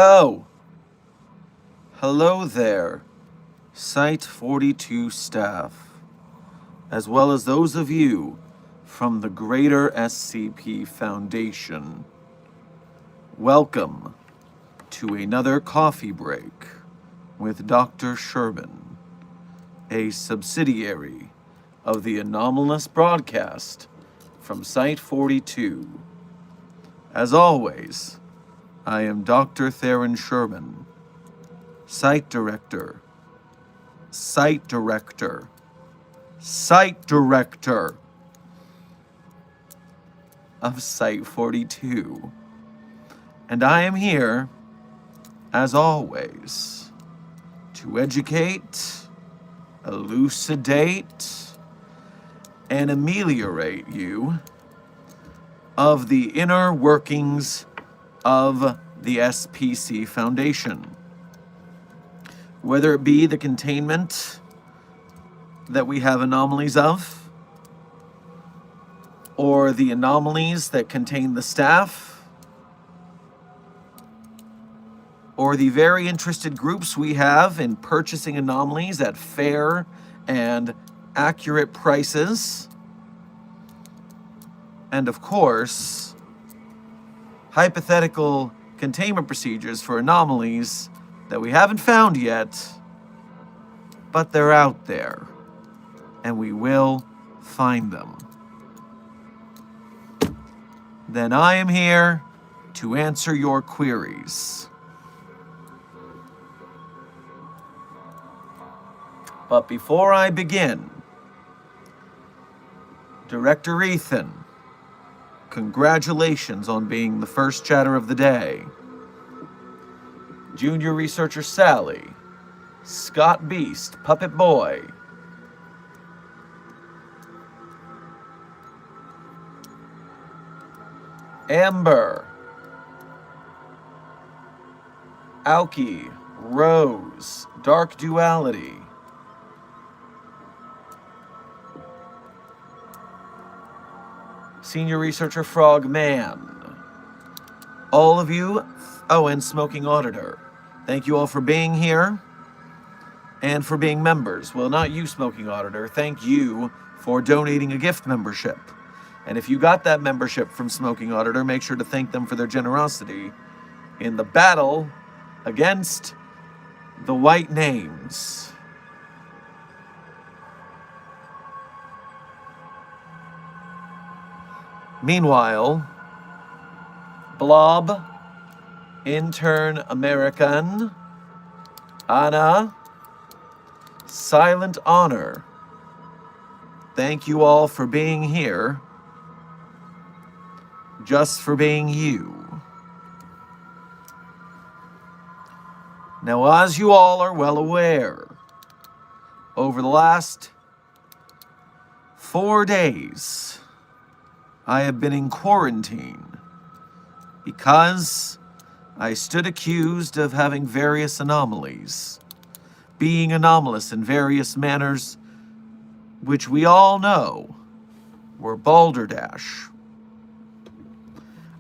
Oh, hello there, Site 42 staff, as well as those of you from the Greater SCP Foundation. Welcome to another coffee break with Dr. Sherman, a subsidiary of the Anomalous broadcast from Site 42. As always, I am Dr. Theron Sherman, Site Director of Site 42. And I am here, as always, to educate, elucidate, and ameliorate you of the inner workings of the SPC Foundation. Whether it be the containment that we have anomalies of, or the anomalies that contain the staff, or the very interested groups we have in purchasing anomalies at fair and accurate prices, and of course, hypothetical containment procedures for anomalies that we haven't found yet, but they're out there, and we will find them. Then I am here to answer your queries. But before I begin, Director Ethan, congratulations on being the first chatter of the day. Junior Researcher Sally, Scott Beast, Puppet Boy, Amber, Aoki, Rose, Dark Duality, Senior Researcher Frogman, all of you, oh, and Smoking Auditor. Thank you all for being here and for being members. Well, not you, Smoking Auditor. Thank you for donating a gift membership. And if you got that membership from Smoking Auditor, make sure to thank them for their generosity in the battle against the White Names. Meanwhile, Blob, Intern American, Anna, Silent Honor, thank you all for being here, just for being you. Now, as you all are well aware, over the last 4 days, I have been in quarantine because I stood accused of having various anomalies, being anomalous in various manners, which we all know were balderdash.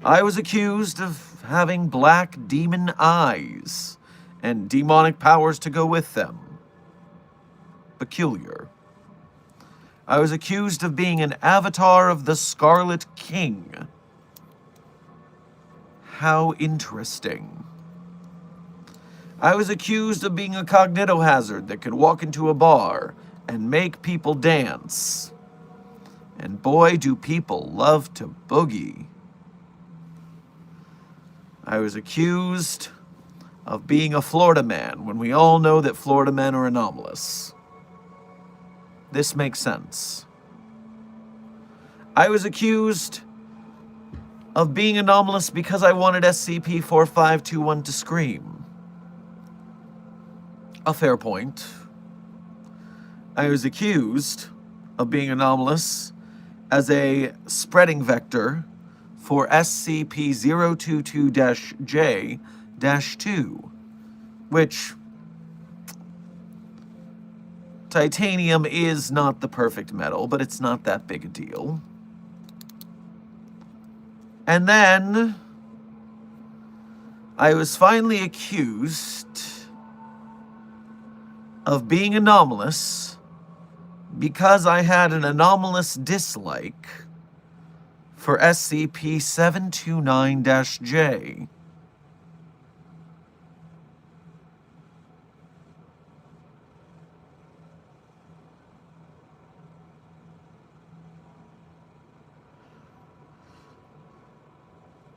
I was accused of having black demon eyes and demonic powers to go with them. Peculiar. I was accused of being an avatar of the Scarlet King. How interesting. I was accused of being a cognitohazard that could walk into a bar and make people dance. And boy, do people love to boogie. I was accused of being a Florida man, when we all know that Florida men are anomalous. This makes sense. I was accused of being anomalous because I wanted SCP-4521 to scream. A fair point. I was accused of being anomalous as a spreading vector for SCP-022-J-2, which titanium is not the perfect metal, but it's not that big a deal. And then I was finally accused of being anomalous because I had an anomalous dislike for SCP-729-J.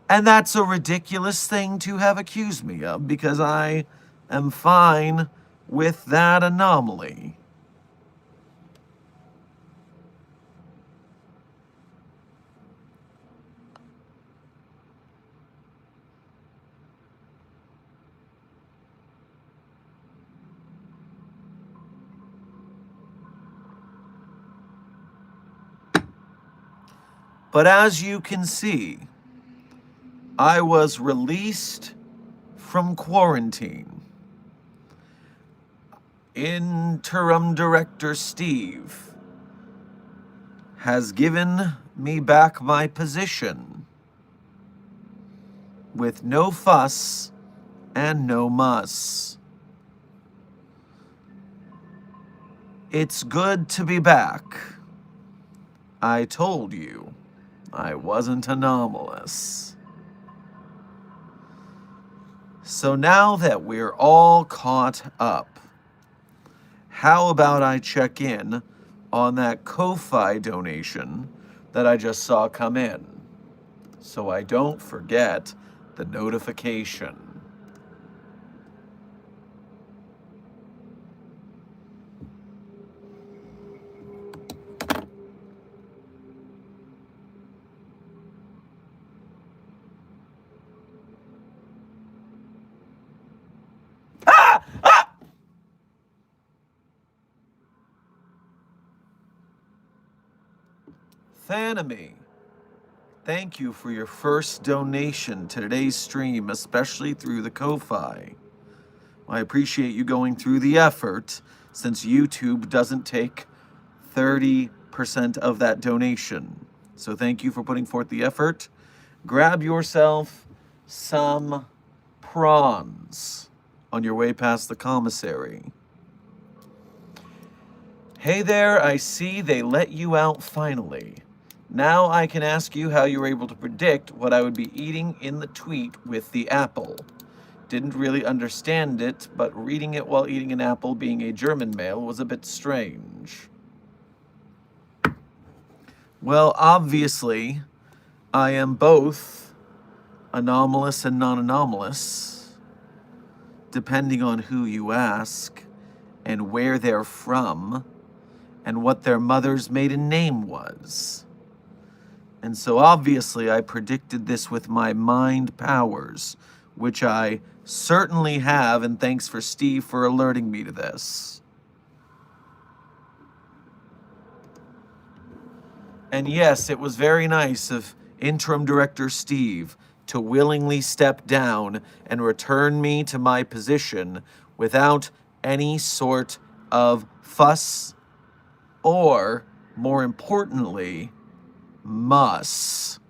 And that's a ridiculous thing to have accused me of, because I am fine with that anomaly. But as you can see, I was released from quarantine. Interim Director Steve has given me back my position with no fuss and no muss. It's good to be back. I told you I wasn't anomalous. So now that we're all caught up, how about I check in on that Ko-Fi donation that I just saw come in, so I don't forget the notification. Thanamy, thank you for your first donation to today's stream, especially through the Ko-Fi. I appreciate you going through the effort, since YouTube doesn't take 30% of that donation. So thank you for putting forth the effort. Grab yourself some prawns on your way past the commissary. Hey there, I see they let you out finally. Now I can ask you how you were able to predict what I would be eating in the tweet with the apple. Didn't really understand it, but reading it while eating an apple being a German male was a bit strange. Well, obviously, I am both anomalous and non-anomalous, depending on who you ask, and where they're from, and what their mother's maiden name was. And so obviously I predicted this with my mind powers, which I certainly have, and thanks for Steve for alerting me to this. And yes, it was very nice of Interim Director Steve to willingly step down and return me to my position without any sort of fuss or, more importantly, muss.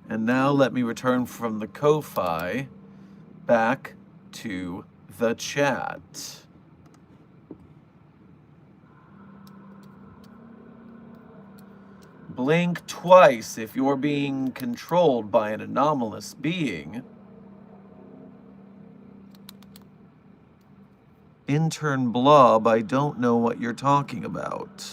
And now let me return from the Ko-Fi back to the chat. Blink twice if you're being controlled by an anomalous being. Intern Blob, I don't know what you're talking about.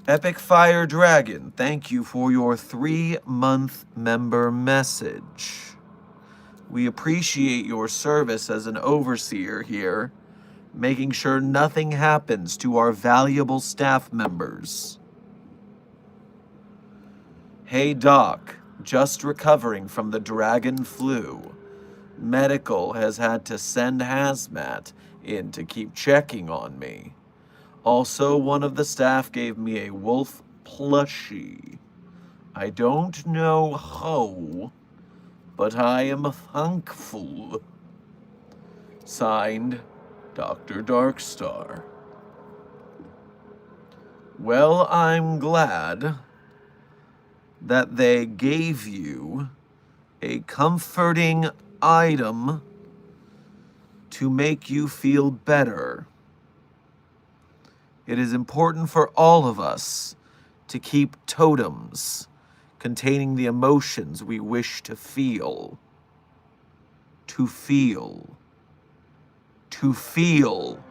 Epic Fire Dragon, thank you for your 3-month member message. We appreciate your service as an overseer here, making sure nothing happens to our valuable staff members. Hey Doc, just recovering from the dragon flu. Medical has had to send hazmat in to keep checking on me. Also, one of the staff gave me a wolf plushie. I don't know how, but I am thankful. Signed, Dr. Darkstar. Well, I'm glad that they gave you a comforting item to make you feel better. It is important for all of us to keep totems containing the emotions we wish to feel. To feel. To feel.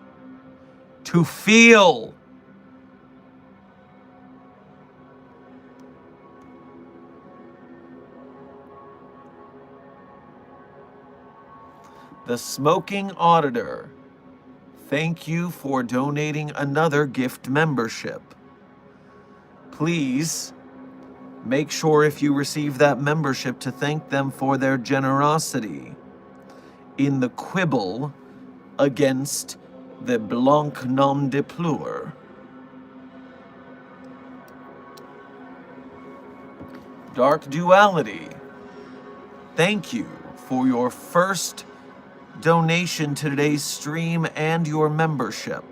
To feel. The Smoking Auditor, thank you for donating another gift membership. Please make sure if you receive that membership to thank them for their generosity in the quibble against the Blanc non de Pleur. Dark Duality, thank you for your first donation to today's stream and your membership.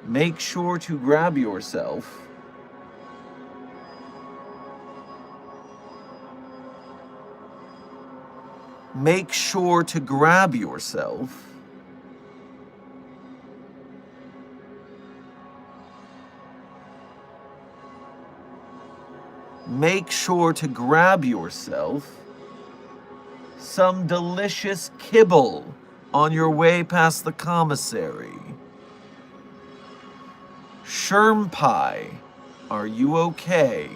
Make sure to grab yourself Make sure to grab yourself some delicious kibble on your way past the commissary. Sherm Pie, are you okay?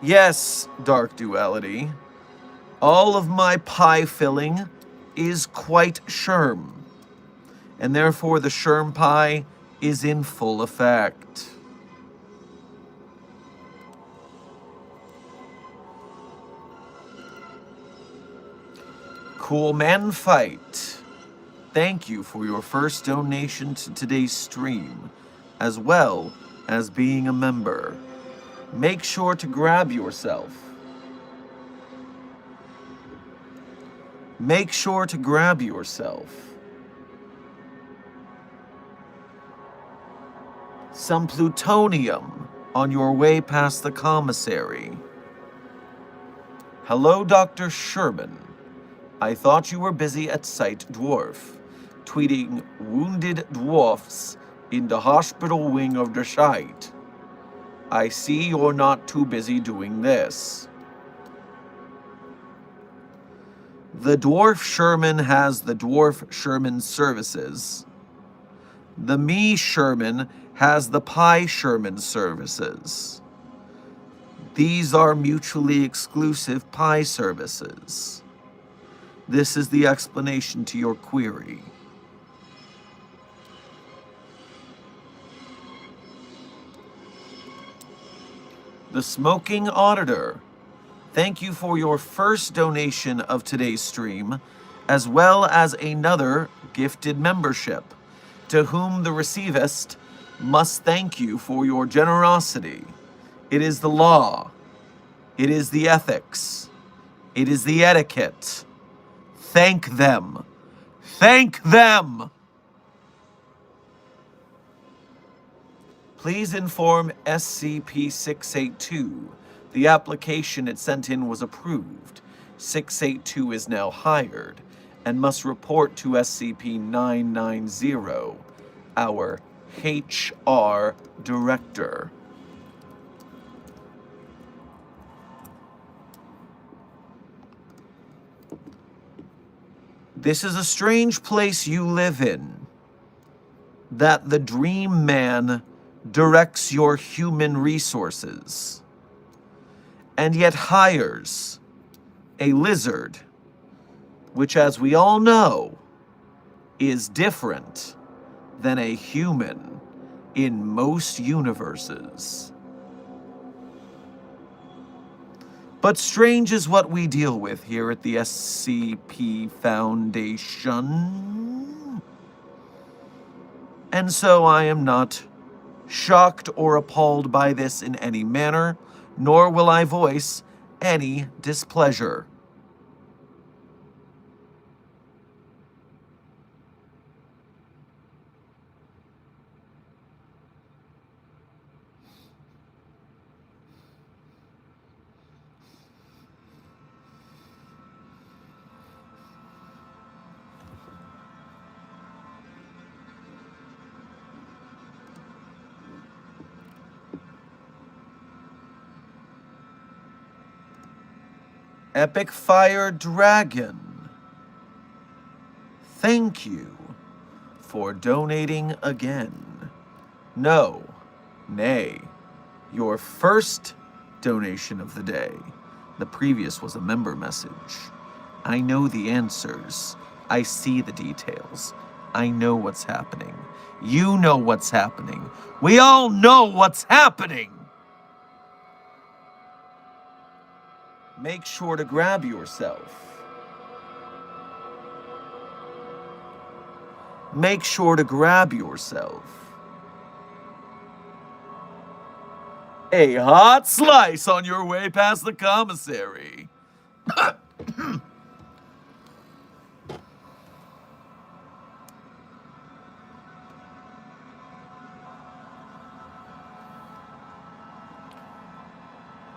Yes, Dark Duality. All of my pie filling is quite Sherm, and therefore the Sherm Pie is in full effect. Cool Man Fight, thank you for your first donation to today's stream, as well as being a member. Make sure to grab yourself. Make sure to grab yourself some plutonium on your way past the commissary. Hello, Dr. Sherman. I thought you were busy at Site Dwarf, tweeting wounded dwarfs in the hospital wing of the site. I see you're not too busy doing this. The Dwarf Sherman has the Dwarf Sherman services. The Me Sherman has the Pie Sherman services. These are mutually exclusive pie services. This is the explanation to your query. The Smoking Auditor, thank you for your first donation of today's stream, as well as another gifted membership, to whom the receivist must thank you for your generosity. It is the law. It is the ethics. It is the etiquette. Thank them. Thank them! Please inform SCP-682 the application it sent in was approved. 682 is now hired and must report to SCP-990, our HR Director. This is a strange place you live in, that the Dream Man directs your human resources, and yet hires a lizard, which, as we all know, is different than a human in most universes. But strange is what we deal with here at the SCP Foundation. And so I am not shocked or appalled by this in any manner, nor will I voice any displeasure. Epic Fire Dragon, thank you for donating again. No, nay, your first donation of the day. The previous was a member message. I know the answers. I see the details. I know what's happening. You know what's happening. We all know what's happening. Make sure to grab yourself. Make sure to grab yourself a hot slice on your way past the commissary.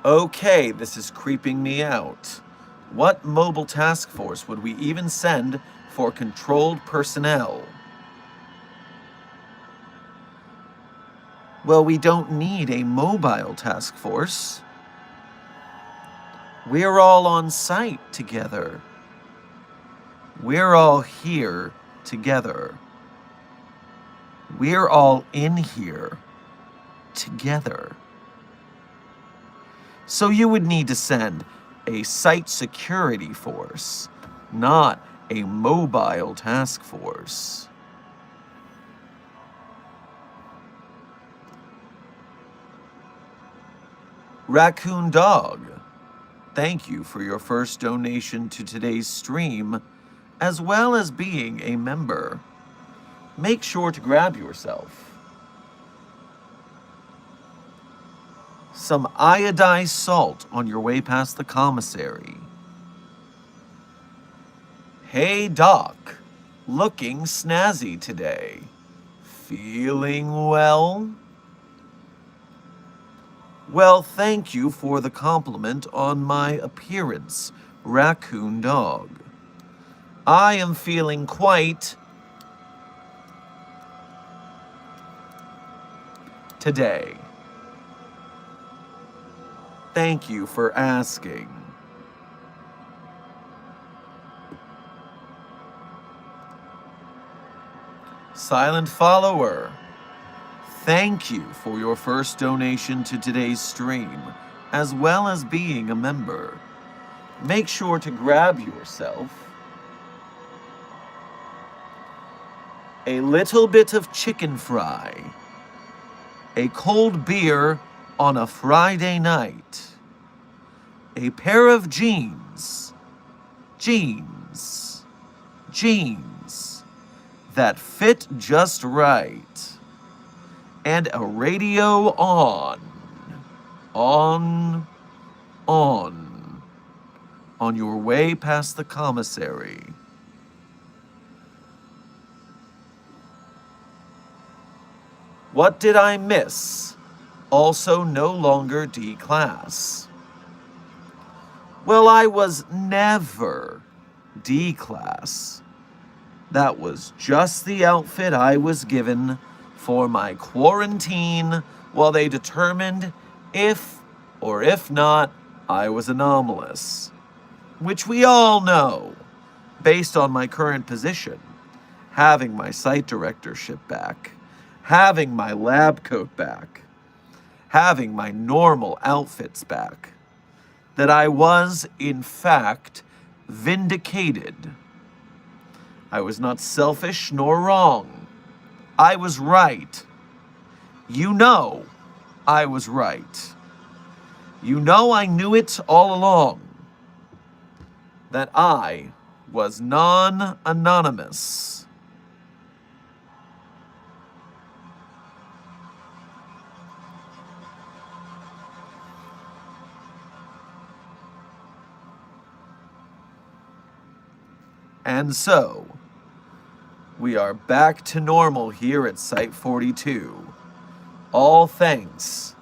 Okay, this is creeping me out. What mobile task force would we even send for controlled personnel? Well, we don't need a mobile task force. We're all on site together. We're all here together. We're all in here together. So you would need to send a site security force, not a mobile task force. Raccoon Dog, thank you for your first donation to today's stream, as well as being a member. Make sure to grab yourself some iodized salt on your way past the commissary. Hey Doc, looking snazzy today. Feeling well? Well, thank you for the compliment on my appearance, Raccoon Dog. I am feeling quite today. Thank you for asking. Silent Follower, thank you for your first donation to today's stream, as well as being a member. Make sure to grab yourself a little bit of chicken fry, a cold beer on a Friday night, a pair of jeans that fit just right, and a radio on your way past the commissary. What did I miss? Also no longer D class. Well, I was never D class. That was just the outfit I was given for my quarantine while they determined if or if not I was anomalous. Which we all know, based on my current position, having my site directorship back, having my lab coat back, having my normal outfits back, that I was, in fact, vindicated. I was not selfish nor wrong. I was right. You know I was right. You know I knew it all along. That I was non-anonymous. And so, we are back to normal here at Site 42. All thanks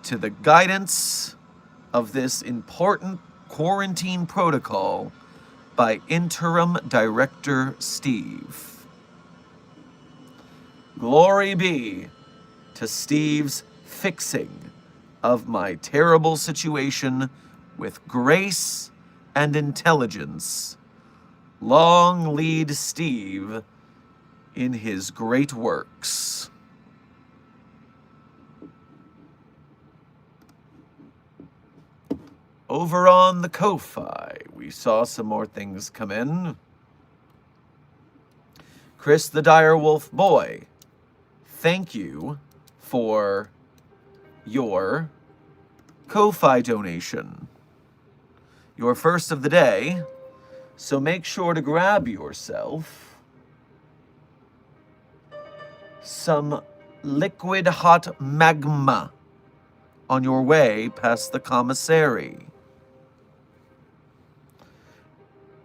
to the guidance of this important quarantine protocol by Interim Director Steve. Glory be to Steve's fixing of my terrible situation with grace and intelligence. Long lead Steve in his great works. Over on the Ko-Fi, we saw some more things come in. Chris the Direwolf Boy, thank you for your Ko-Fi donation. Your first of the day. So make sure to grab yourself some liquid hot magma on your way past the commissary.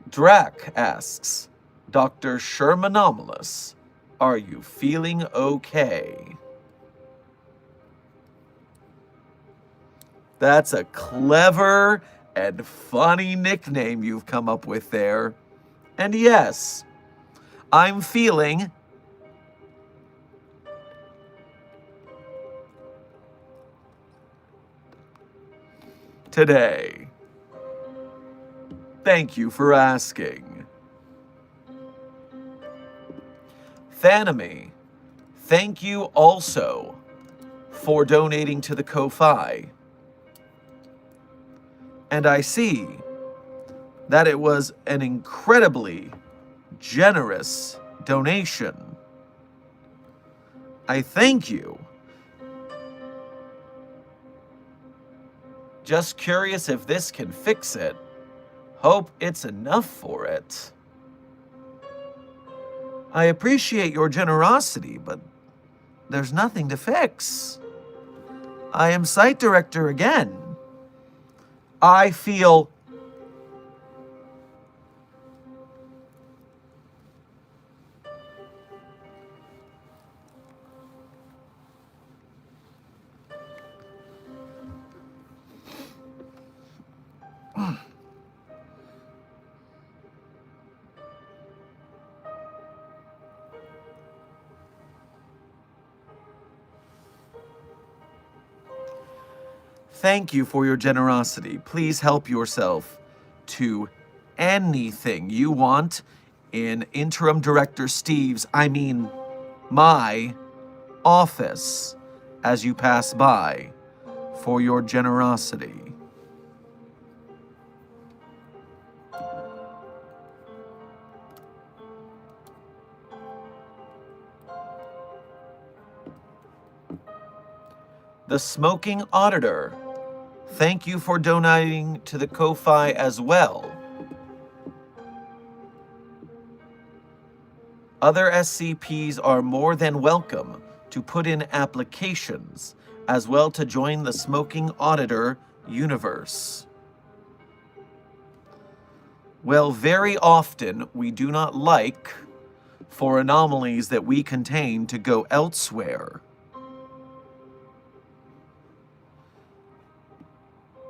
Drac asks, Dr. Sherman Anomalous, are you feeling okay? That's a clever and funny nickname you've come up with there. And yes, I'm feeling today. Thank you for asking. Thanamy, thank you also for donating to the Ko-Fi. And I see that it was an incredibly generous donation. I thank you. Just curious if this can fix it. Hope it's enough for it. I appreciate your generosity, but there's nothing to fix. I am site director again. I feel thank you for your generosity. Please help yourself to anything you want in Interim Director Steve's, my office as you pass by for your generosity. The Smoking Auditor, thank you for donating to the Ko-Fi as well. Other SCPs are more than welcome to put in applications as well to join the Smoking Auditor universe. Well, very often we do not like for anomalies that we contain to go elsewhere.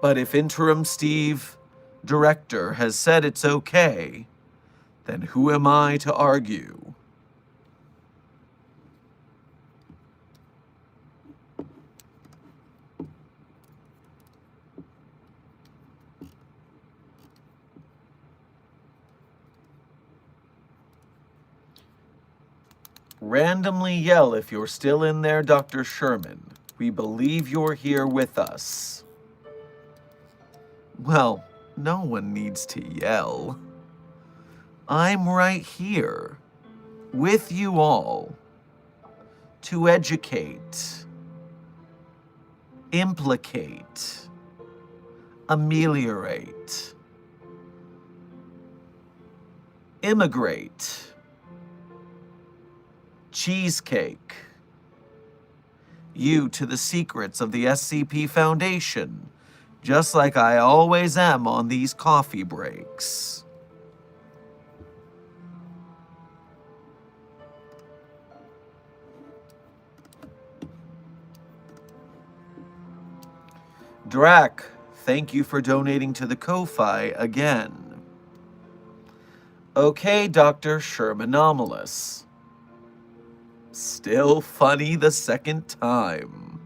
But if Interim Steve, Director, has said it's okay, then who am I to argue? Randomly yell if you're still in there, Dr. Sherman. We believe you're here with us. Well, no one needs to yell. I'm right here, with you all, to educate, implicate, ameliorate, immigrate, cheesecake, you to the secrets of the SCP Foundation, just like I always am on these coffee breaks. Drac, thank you for donating to the Ko-Fi again. Okay, Dr. Sherman Anomalous. Still funny the second time.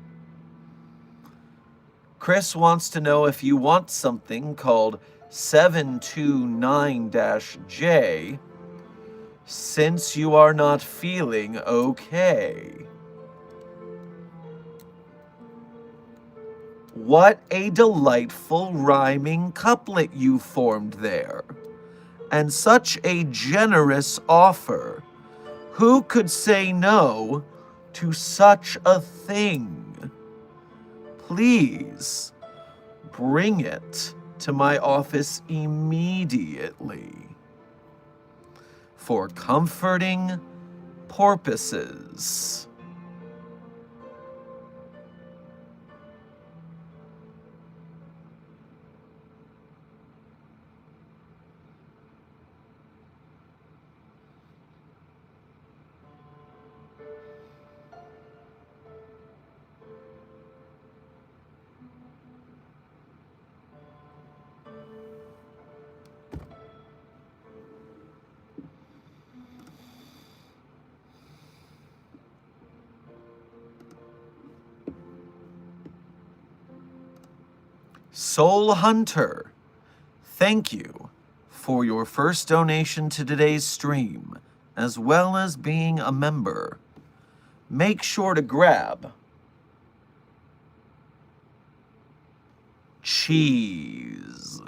Chris wants to know if you want something called 729-J since you are not feeling okay. What a delightful rhyming couplet you formed there. And such a generous offer. Who could say no to such a thing? Please bring it to my office immediately for comforting purposes. Soul Hunter, thank you for your first donation to today's stream, as well as being a member. Make sure to grab cheese.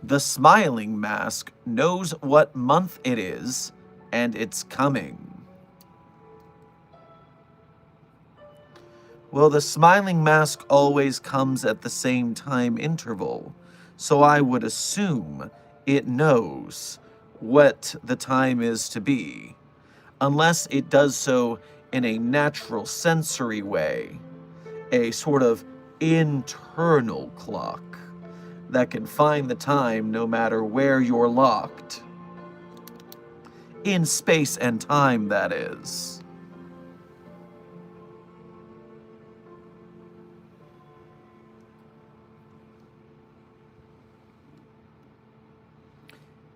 The Smiling Mask knows what month it is, and it's coming. Well, the Smiling Mask always comes at the same time interval, so I would assume it knows what the time is to be, unless it does so in a natural sensory way, a sort of internal clock that can find the time no matter where you're locked. In space and time, that is.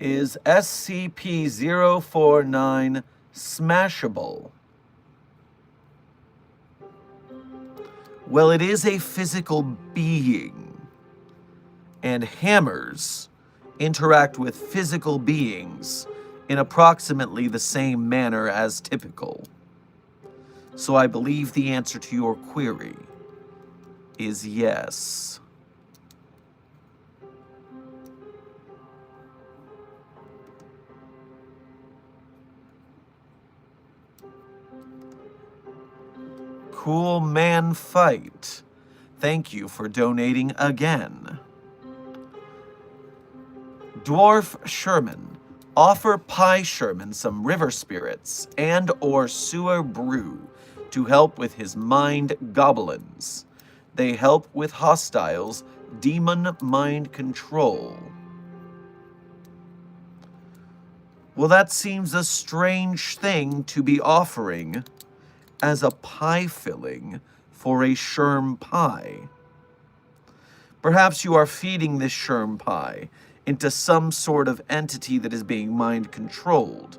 Is SCP-049 smashable? Well, it is a physical being, and hammers interact with physical beings in approximately the same manner as typical. So I believe the answer to your query is yes. Cool Man Fight, thank you for donating again. Dwarf Sherman, offer Pie Sherman some river spirits and or sewer brew to help with his mind goblins. They help with hostiles, demon mind control. Well, that seems a strange thing to be offering as a pie filling for a Sherm pie. Perhaps you are feeding this Sherm pie into some sort of entity that is being mind-controlled.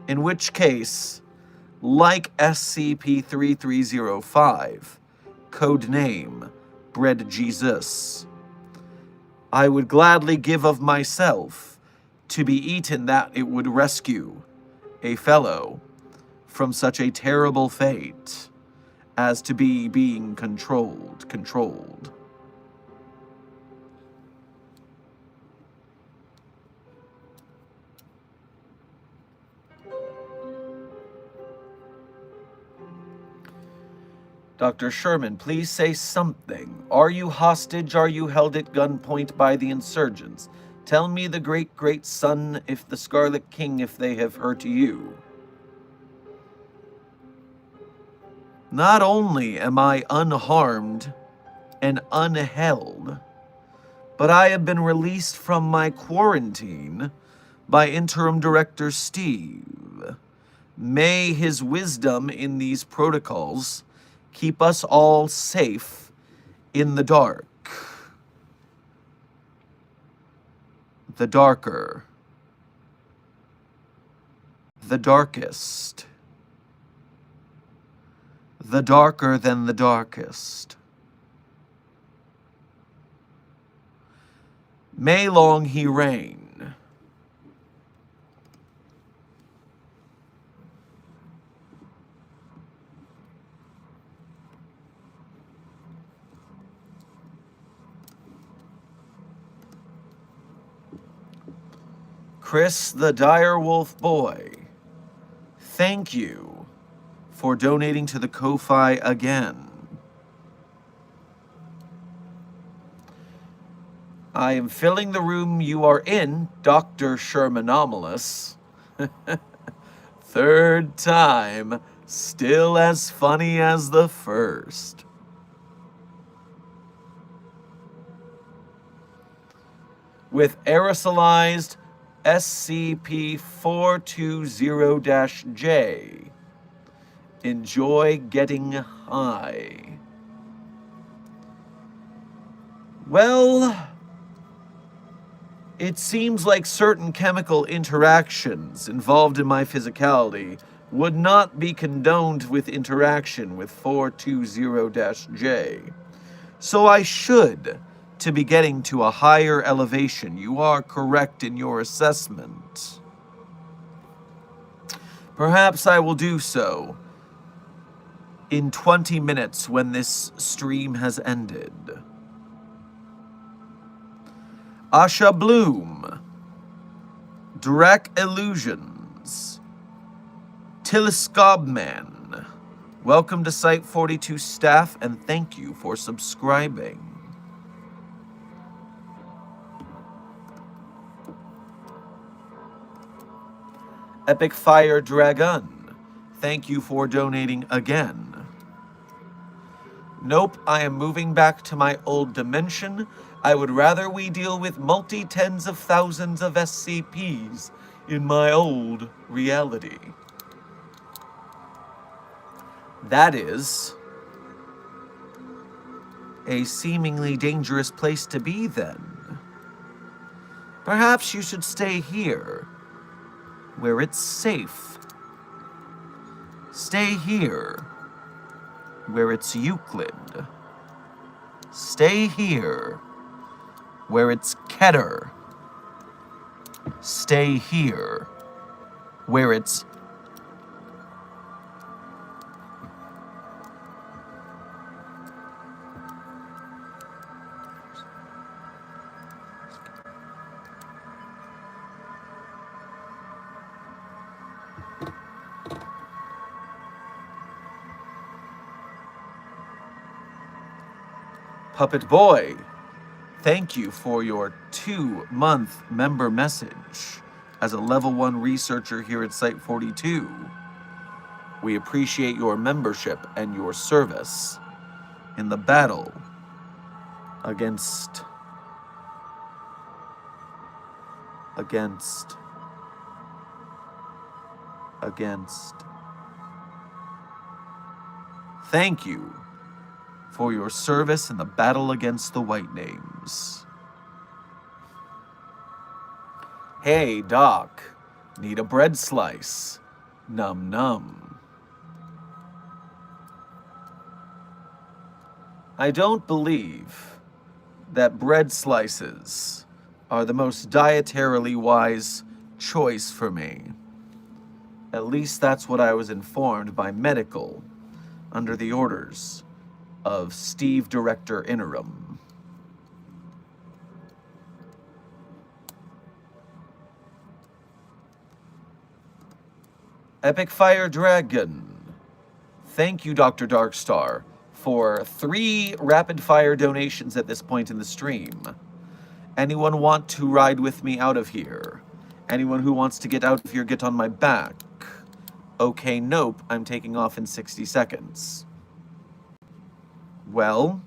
In which case, like SCP-3305, codename Bread Jesus, I would gladly give of myself to be eaten that it would rescue a fellow from such a terrible fate as to be being controlled. Dr. Sherman, please say something. Are you hostage? Are you held at gunpoint by the insurgents? Tell me, the great son, if the Scarlet King, if they have hurt you. Not only am I unharmed and unheld, but I have been released from my quarantine by Interim Director Steve. May his wisdom in these protocols keep us all safe in the dark. The darker. The darkest. The darker than the darkest. May long he reign. Chris the Direwolf Boy, thank you for donating to the Ko-Fi again. I am filling the room you are in, Dr. Sherman Anomalous. Third time, still as funny as the first. With aerosolized SCP-420-J. Enjoy getting high. Well, it seems like certain chemical interactions involved in my physicality would not be condoned with interaction with 420-J. So I should to be getting to a higher elevation. You are correct in your assessment. Perhaps I will do so in 20 minutes when this stream has ended. Asha Bloom, Direct Illusions, Telescobman, welcome to Site 42 staff, and thank you for subscribing. Epic Fire Dragon, thank you for donating again. Nope, I am moving back to my old dimension. I would rather we deal with multi-tens of thousands of SCPs in my old reality. That is a seemingly dangerous place to be then. Perhaps you should stay here, where it's safe. Stay here, where it's Euclid. Stay here, where it's Keter. Stay here, where it's Puppet Boy, thank you for your 2-month member message. As a level 1 researcher here at Site 42, we appreciate your membership and your service in the battle against against. Thank you for your service in the battle against the White Names. Hey, Doc. Need a bread slice. Num num. I don't believe that bread slices are the most dietarily wise choice for me. At least that's what I was informed by medical under the orders of Steve Director Interim. Epic Fire Dragon. Thank you, Dr. Darkstar, for 3 rapid-fire donations at this point in the stream. Anyone want to ride with me out of here? Anyone who wants to get out of here, get on my back. Okay, nope, I'm taking off in 60 seconds. Well,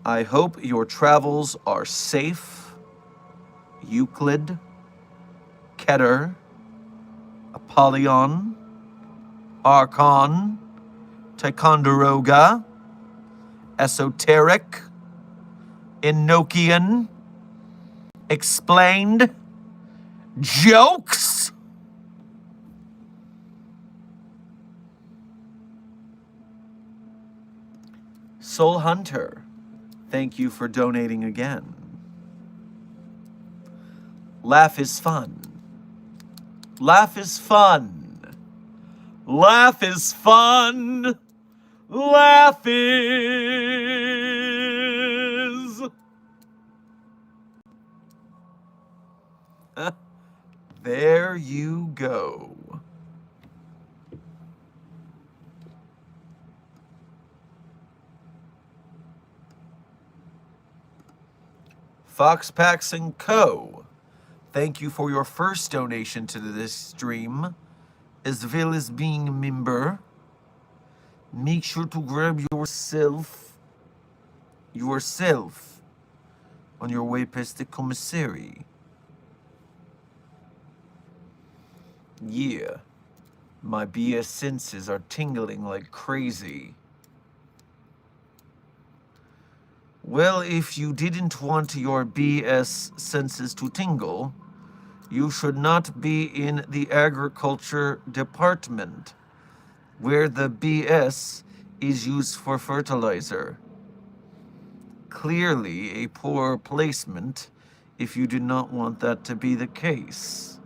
I hope your travels are safe. Euclid, Keter, Apollyon, Archon, Ticonderoga, Esoteric, Enochian, Explained, Jokes. Soul Hunter, thank you for donating again. Laugh is fun. Laugh is fun. Laugh is fun. Laugh is. There you go. Foxpax & Co. Thank you for your first donation to this stream, as well as being a member. Make sure to grab yourself on your way past the commissary. Yeah, my BS senses are tingling like crazy. Well, if you didn't want your BS senses to tingle, you should not be in the agriculture department, where the BS is used for fertilizer. Clearly a poor placement if you do not want that to be the case.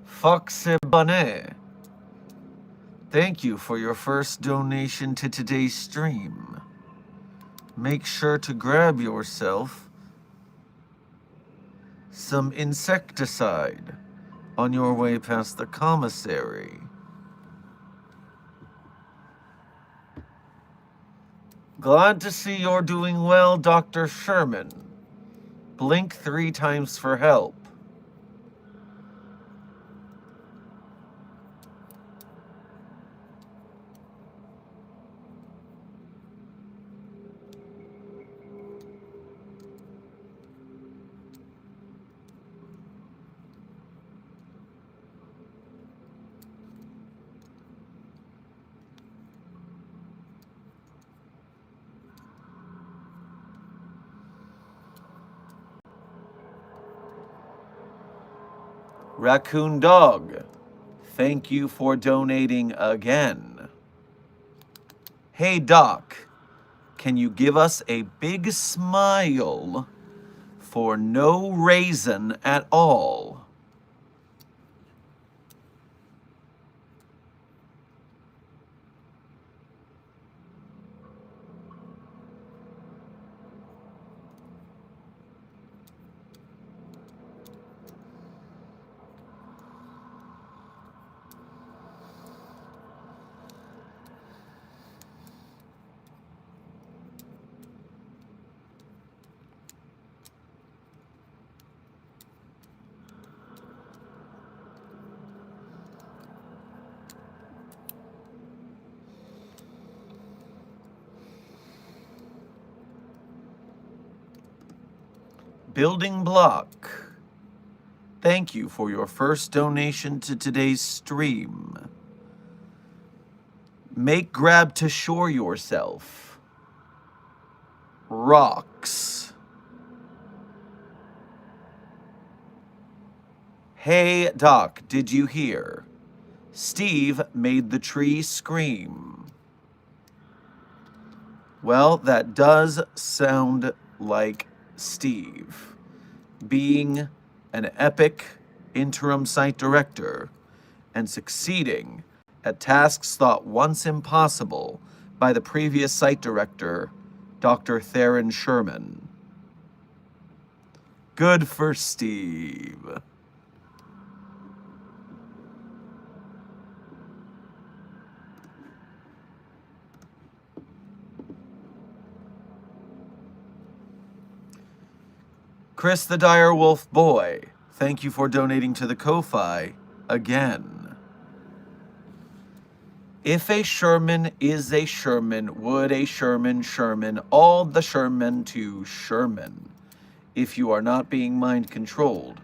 Foxebane, thank you for your first donation to today's stream. Make sure to grab yourself some insecticide on your way past the commissary. Glad to see you're doing well, Dr. Sherman. Blink 3 times for help. Raccoon Dog, thank you for donating again. Hey Doc, can you give us a big smile for no reason at all? Building Block, thank you for your first donation to today's stream. Make grab to shore yourself. Rocks. Hey, Doc, did you hear? Steve made the tree scream. Well, that does sound like Steve. Being an epic interim site director and succeeding at tasks thought once impossible by the previous site director, Dr. Theron Sherman. Good for Steve. Chris the Direwolf Boy, thank you for donating to the Ko-Fi again. If a Sherman is a Sherman, would a Sherman all the Sherman to Sherman? If you are not being mind controlled,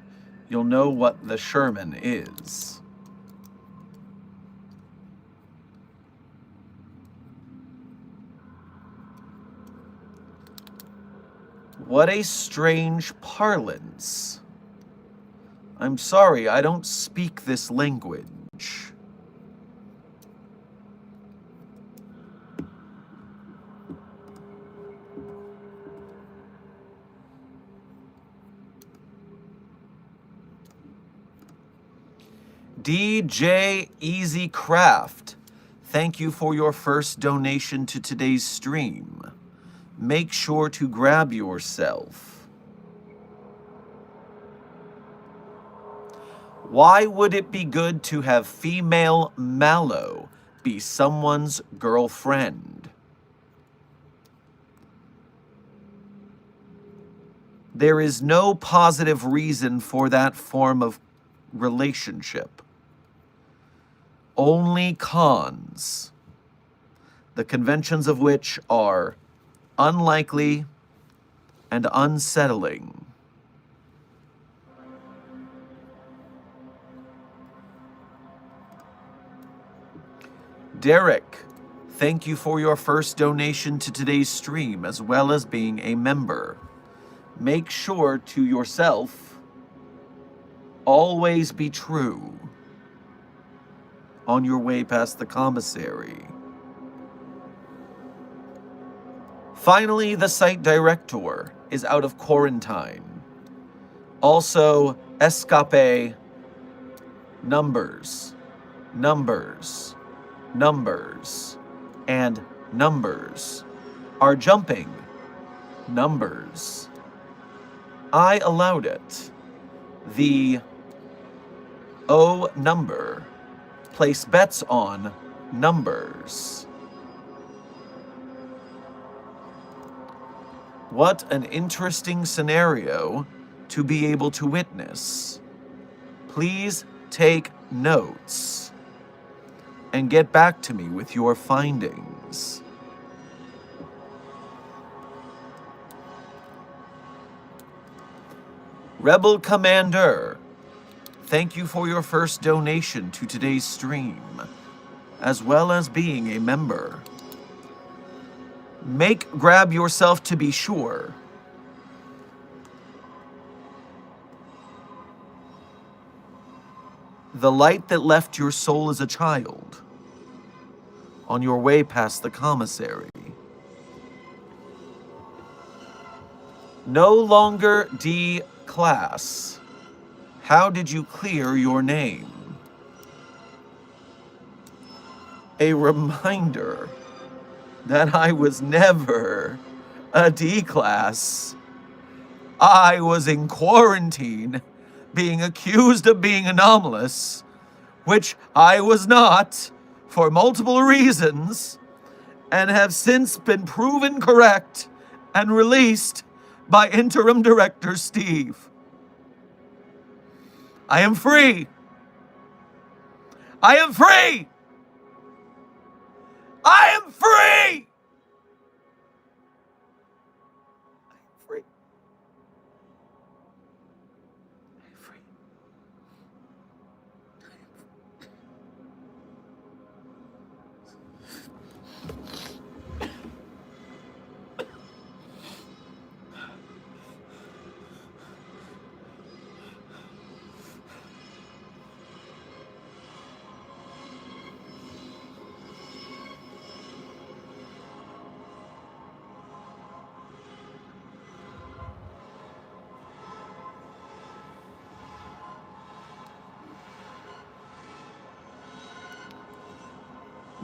you'll know what the Sherman is. What a strange parlance. I'm sorry, I don't speak this language. DJ Easy Craft, thank you for your first donation to today's stream. Make sure to grab yourself. Why would it be good to have female Mallow be someone's girlfriend? There is no positive reason for that form of relationship. Only cons, the conventions of which are unlikely and unsettling. Derek, thank you for your first donation to today's stream, as well as being a member. Make sure to yourself, always be true on your way past the commissary. Finally, the site director is out of quarantine. Also, escape, numbers, numbers, numbers, and numbers are jumping numbers. I allowed it. The O number. Place bets on numbers. What an interesting scenario to be able to witness. Please take notes and get back to me with your findings. Rebel Commander, thank you for your first donation to today's stream, as well as being a member. Grab yourself to be sure. The light that left your soul as a child on your way past the commissary. No longer D class. How did you clear your name? A reminder that I was never a D class. I was in quarantine, being accused of being anomalous, which I was not for multiple reasons, and have since been proven correct and released by interim director Steve. I am free. I am free. I am free. I am free.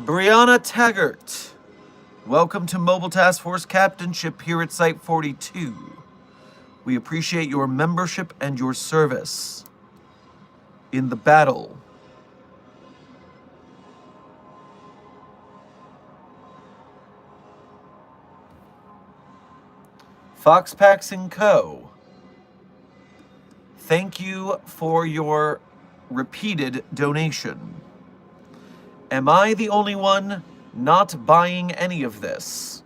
Brianna Taggart, welcome to Mobile Task Force Captainship here at Site 42. We appreciate your membership and your service in the battle. Foxpax & Co., thank you for your repeated donation. Am I the only one not buying any of this?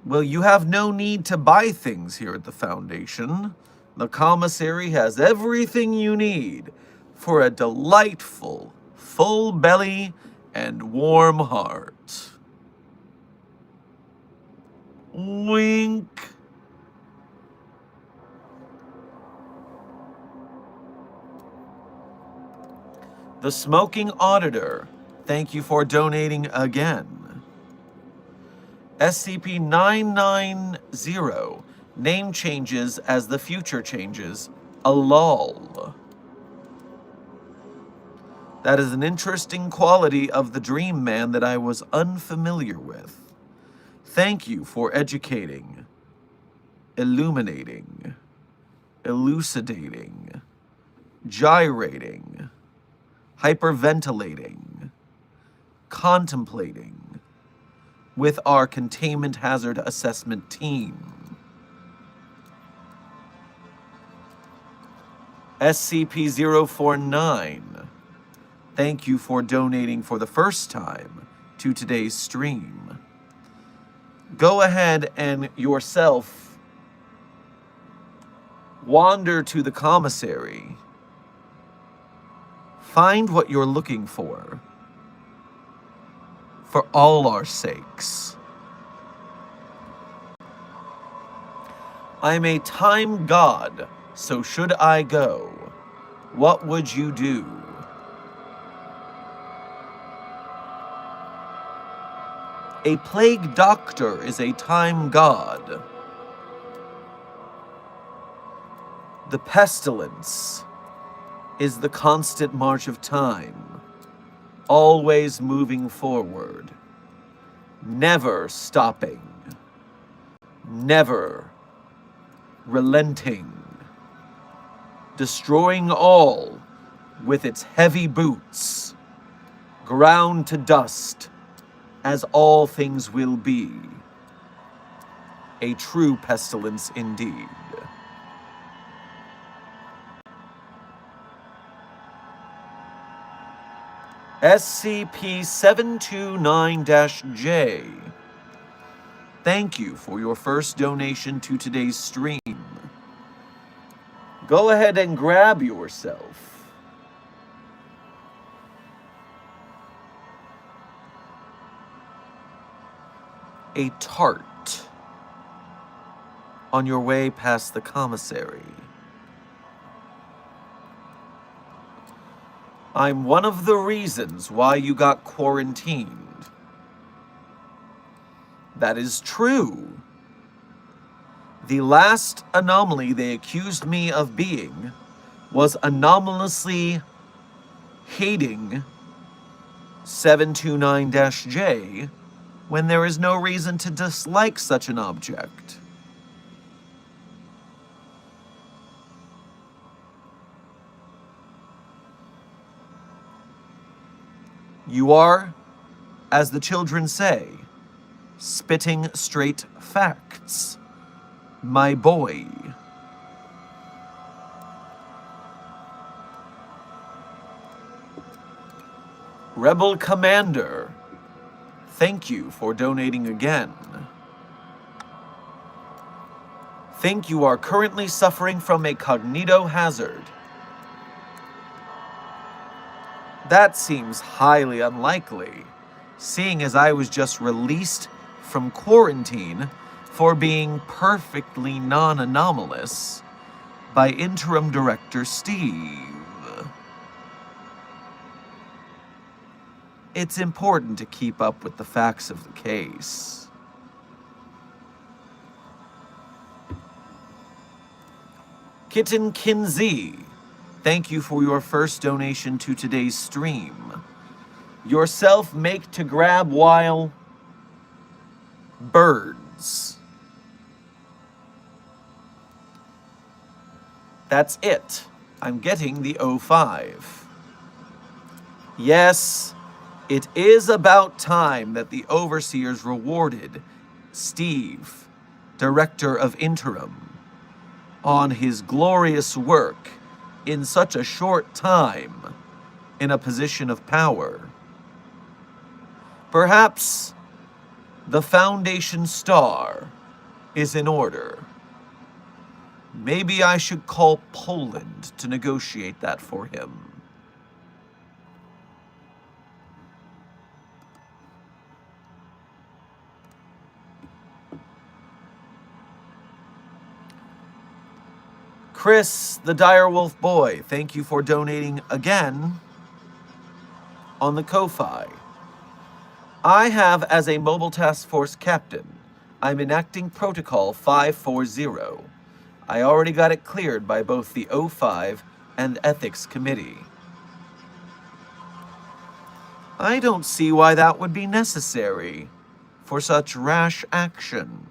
Well, you have no need to buy things here at the Foundation. The commissary has everything you need for a delightful, full belly and warm heart. Wink. The Smoking Auditor, thank you for donating again. SCP-990, name changes as the future changes, a lull. That is an interesting quality of the Dream Man that I was unfamiliar with. Thank you for educating, illuminating, elucidating, gyrating, hyperventilating, contemplating with our containment hazard assessment team. SCP-049, thank you for donating for the first time to today's stream. Go ahead and yourself wander to the commissary. Find what you're looking for all our sakes. I'm a time god, so should I go, what would you do? A plague doctor is a time god. The pestilence is the constant march of time, always moving forward, never stopping, never relenting, destroying all with its heavy boots, ground to dust, as all things will be. A true pestilence indeed. SCP-729-J, thank you for your first donation to today's stream. Go ahead and grab yourself a tart on your way past the commissary. I'm one of the reasons why you got quarantined. That is true. The last anomaly they accused me of being was anomalously hating 729-J when there is no reason to dislike such an object. You are, as the children say, spitting straight facts, my boy. Rebel Commander, thank you for donating again. Think you are currently suffering from a cognito hazard. That seems highly unlikely, seeing as I was just released from quarantine for being perfectly non-anomalous by Interim Director Steve. It's important to keep up with the facts of the case. Kitten Kinsey, Thank you for your first donation to today's stream. Yourself make to grab while birds. That's it. I'm getting the 05. Yes, it is about time that the overseers rewarded Steve, Director of Interim, on his glorious work in such a short time in a position of power. Perhaps the Foundation star is in order. Maybe I should call Poland to negotiate that for him. Chris, the Direwolf Boy, thank you for donating again on the Ko-Fi. I have as a Mobile Task Force captain, I'm enacting Protocol 540. I already got it cleared by both the 05 and Ethics Committee. I don't see why that would be necessary for such rash action.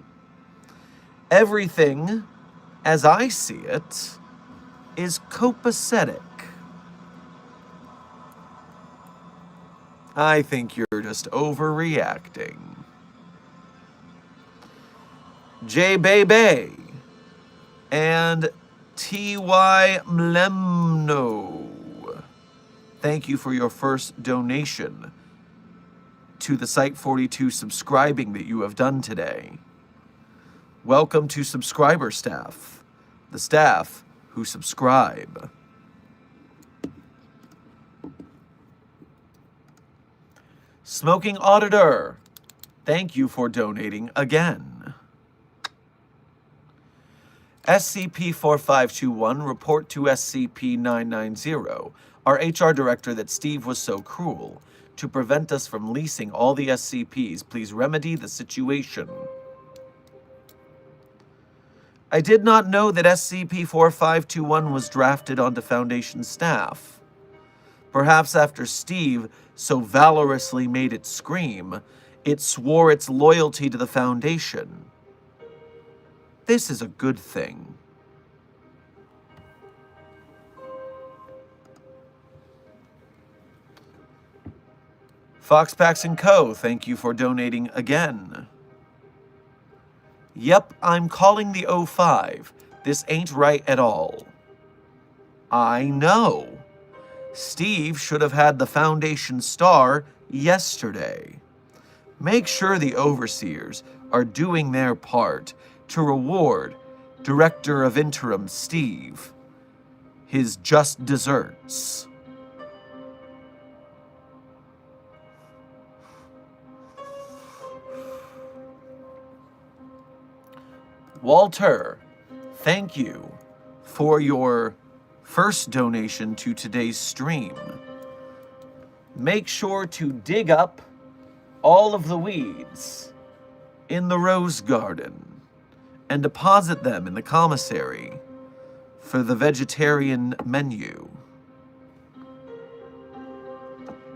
Everything, as I see it, is copacetic. I think you're just overreacting. J Bebe and T.Y. Mlemno, thank you for your first donation to the Site 42 subscribing that you have done today. Welcome to subscriber staff, the staff who subscribe. Smoking Auditor, thank you for donating again. SCP-4521, report to SCP-990, our HR director that Steve was so cruel. To prevent us from leasing all the SCPs, please remedy the situation. I did not know that SCP-4521 was drafted onto Foundation staff. Perhaps after Steve so valorously made it scream, it swore its loyalty to the Foundation. This is a good thing. Foxpax & Co., thank you for donating again. Yep, I'm calling the 05. This ain't right at all. I know. Steve should have had the Foundation star yesterday. Make sure the overseers are doing their part to reward Director of Interim Steve his just desserts. Walter, thank you for your first donation to today's stream. Make sure to dig up all of the weeds in the rose garden and deposit them in the commissary for the vegetarian menu.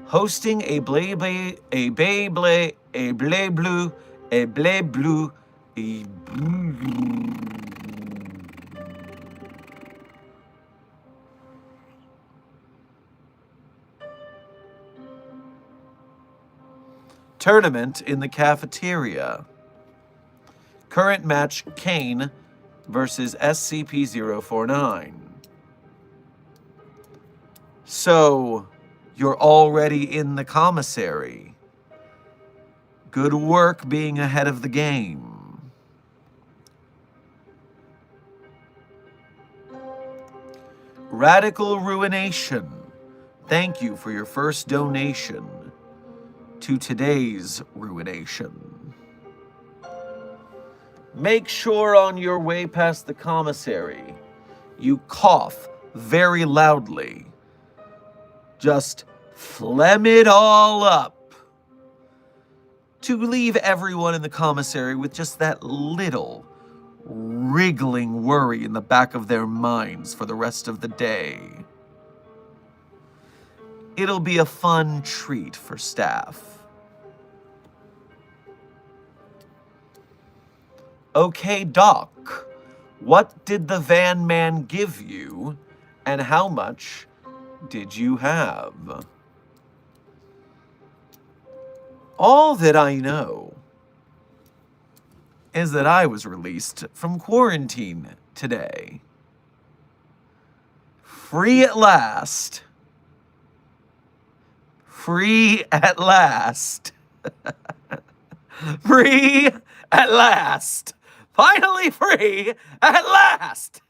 Hosting a blé blé, a blé blé, a blé bleu, a blé bleu, a tournament in the cafeteria. Current match, Kane versus SCP-049. So, you're already in the commissary. Good work being ahead of the game. Radical Ruination, thank you for your first donation to today's ruination. Make sure on your way past the commissary, you cough very loudly. Just phlegm it all up to leave everyone in the commissary with just that little wriggling worry in the back of their minds for the rest of the day. It'll be a fun treat for staff. Okay, Doc, what did the van man give you, and how much did you have? All that I know is that I was released from quarantine today. Free at last. Free at last. Free at last. Finally free at last.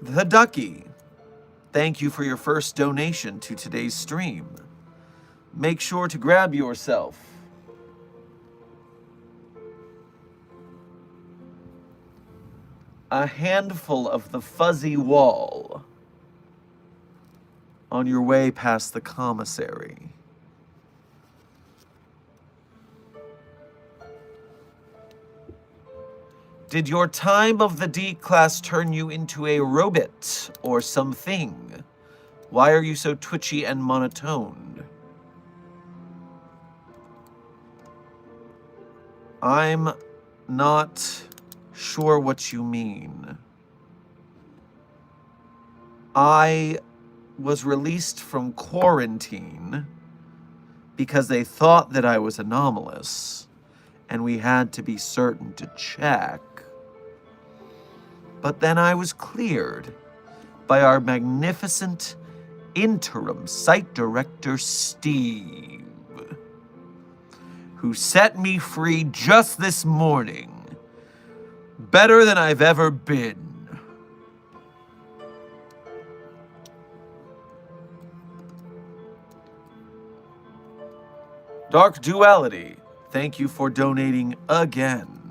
The Ducky, thank you for your first donation to today's stream. Make sure to grab yourself a handful of the fuzzy wall on your way past the commissary. Did your time of the D class turn you into a robot or something? Why are you so twitchy and monotoned? I'm not sure what you mean. I was released from quarantine because they thought that I was anomalous, and we had to be certain to check. But then I was cleared by our magnificent interim site director, Steve, who set me free just this morning. Better than I've ever been. Dark Duality, thank you for donating again.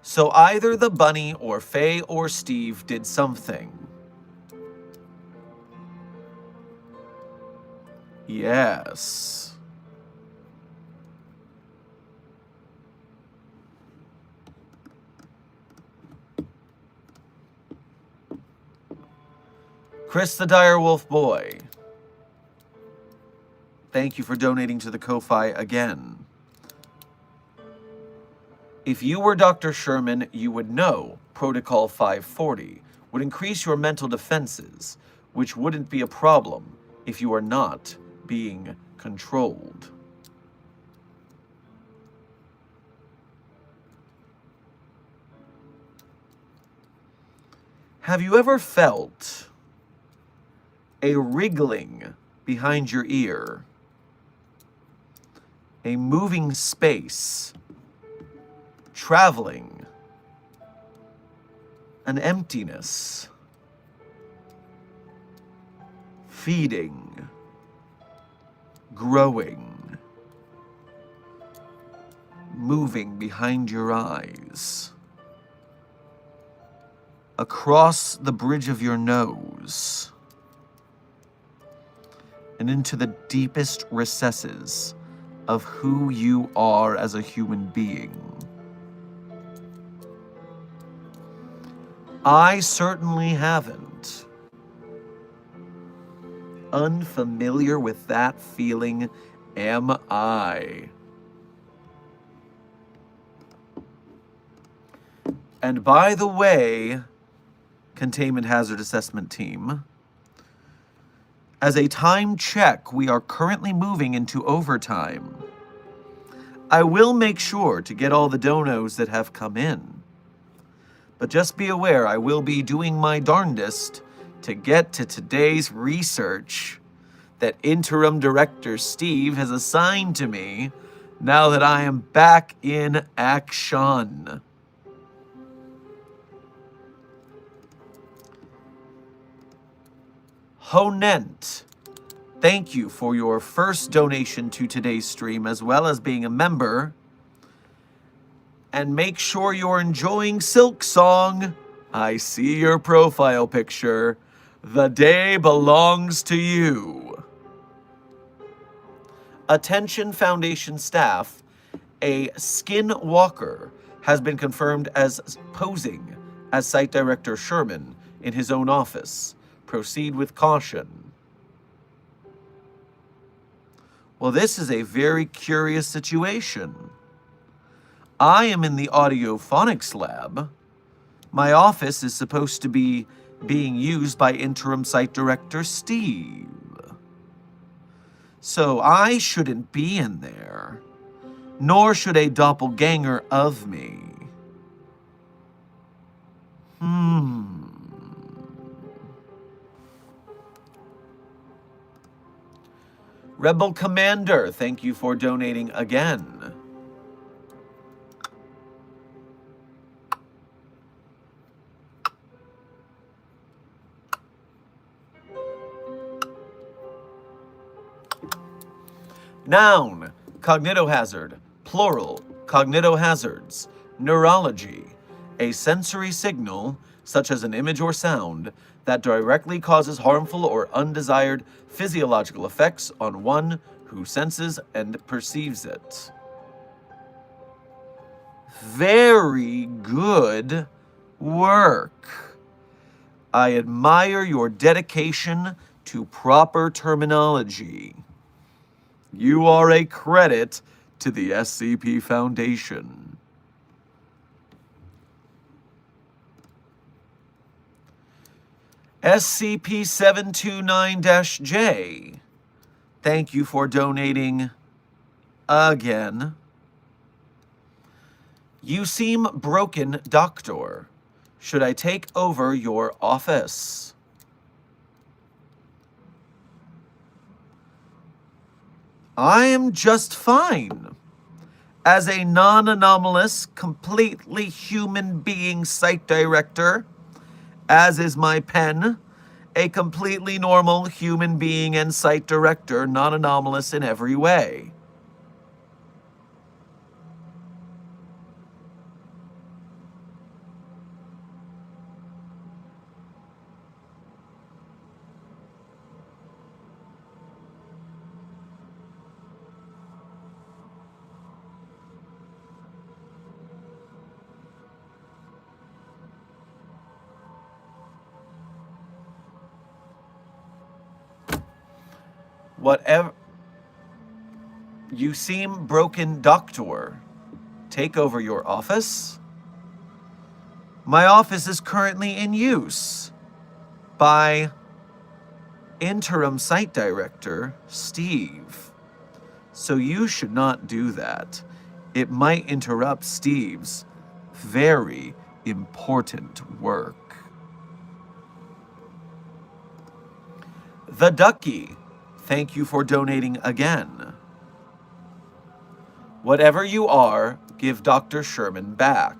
So either the bunny or Faye or Steve did something. Yes. Chris the Direwolf Boy, thank you for donating to the Ko-Fi again. If you were Dr. Sherman, you would know Protocol 540 would increase your mental defenses, which wouldn't be a problem if you are not being controlled. Have you ever felt a wriggling behind your ear? A moving space? Traveling, an emptiness, feeding, growing, moving behind your eyes, across the bridge of your nose, and into the deepest recesses of who you are as a human being. I certainly haven't. Unfamiliar with that feeling am I. And by the way, Containment Hazard Assessment Team, as a time check, we are currently moving into overtime. I will make sure to get all the donos that have come in. But just be aware, I will be doing my darndest to get to today's research that Interim Director Steve has assigned to me now that I am back in action. Honent, thank you for your first donation to today's stream, as well as being a member. And make sure you're enjoying Silk Song. I see your profile picture. The day belongs to you. Attention Foundation staff, a skinwalker has been confirmed as posing as Site Director Sherman in his own office. Proceed with caution. Well, this is a very curious situation. I am in the audiophonics lab. My office is supposed to be being used by interim site director Steve. So I shouldn't be in there, nor should a doppelganger of me. Rebel Commander, thank you for donating again. Noun, cognitohazard, plural, cognitohazards, neurology, a sensory signal, such as an image or sound, that directly causes harmful or undesired physiological effects on one who senses and perceives it. Very good work. I admire your dedication to proper terminology. You are a credit to the SCP Foundation. SCP-729-J, thank you for donating again. You seem broken, Doctor. Should I take over your office? I am just fine. As a non-anomalous, completely human being site director, as is my pen, a completely normal human being and site director, non-anomalous in every way. Whatever. You seem broken, Doctor. Take over your office? My office is currently in use by interim site director Steve. So you should not do that. It might interrupt Steve's very important work. The Ducky, thank you for donating again. Whatever you are, give Dr. Sherman back.